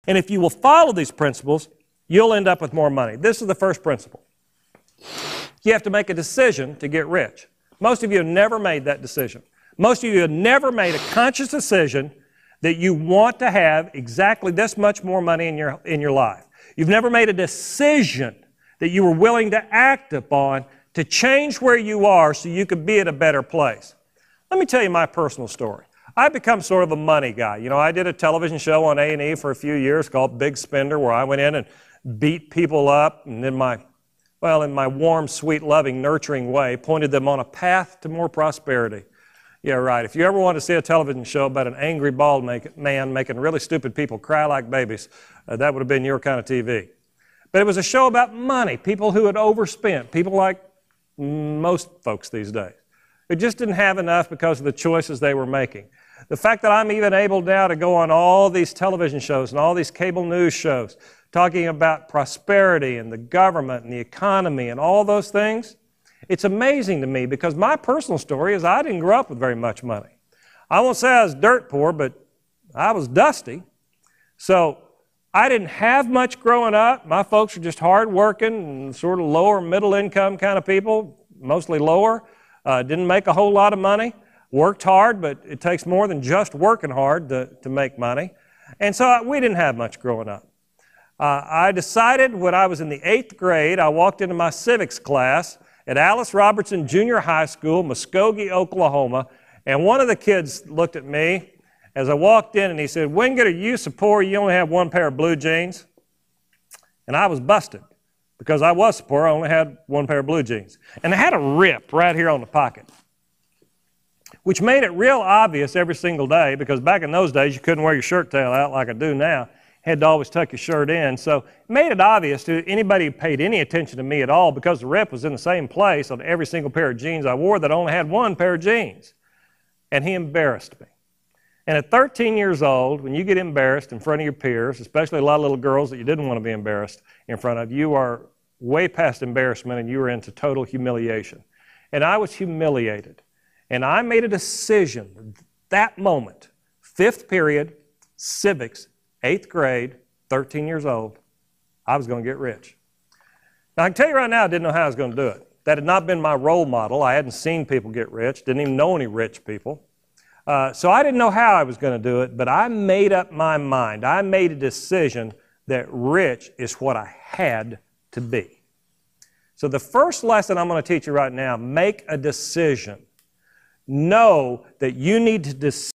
And if you will follow these principles, you'll end up with more money. This is the first principle. You have to make a decision to get rich. Most of you have never made that decision. Most of you have never made a conscious decision that you want to have exactly this much more money in your life. You've never made a decision that you were willing to act upon to change where you are so you could be at a better place. Let me tell you my personal story. I've become sort of a money guy. You know, I did a television show on A&E for a few years called Big Spender, where I went in and beat people up and in my warm, sweet, loving, nurturing way, pointed them on a path to more prosperity. Yeah, right. If you ever want to see a television show about an angry bald man making really stupid people cry like babies, that would have been your kind of TV. But it was a show about money, people who had overspent, people like most folks these days, who just didn't have enough because of the choices they were making. The fact that I'm even able now to go on all these television shows and all these cable news shows talking about prosperity and the government and the economy and all those things, it's amazing to me because my personal story is I didn't grow up with very much money. I won't say I was dirt poor, but I was dusty. So I didn't have much growing up. My folks were just hard-working and sort of lower middle income kind of people, mostly lower. Didn't make a whole lot of money. Worked hard, but it takes more than just working hard to make money. And so we didn't have much growing up. I decided when I was in the 8th grade, I walked into my civics class at Alice Robertson Junior High School, Muskogee, Oklahoma, and one of the kids looked at me as I walked in and he said, "Wingate, are you so poor you only have one pair of blue jeans?" And I was busted because I was so poor, I only had one pair of blue jeans. And I had a rip right here on the pocket, which made it real obvious every single day because back in those days you couldn't wear your shirt tail out like I do now. Had to always tuck your shirt in. So it made it obvious to anybody who paid any attention to me at all because the rip was in the same place on every single pair of jeans I wore that I only had one pair of jeans. And he embarrassed me. And at 13 years old, when you get embarrassed in front of your peers, especially a lot of little girls that you didn't want to be embarrassed in front of, you are way past embarrassment and you are into total humiliation. And I was humiliated. And I made a decision that moment, 5th period, civics, 8th grade, 13 years old, I was going to get rich. Now, I can tell you right now, I didn't know how I was going to do it. That had not been my role model. I hadn't seen people get rich, didn't even know any rich people. So I didn't know how I was going to do it, but I made up my mind. I made a decision that rich is what I had to be. So the first lesson I'm going to teach you right now, make a decision. Know that you need to decide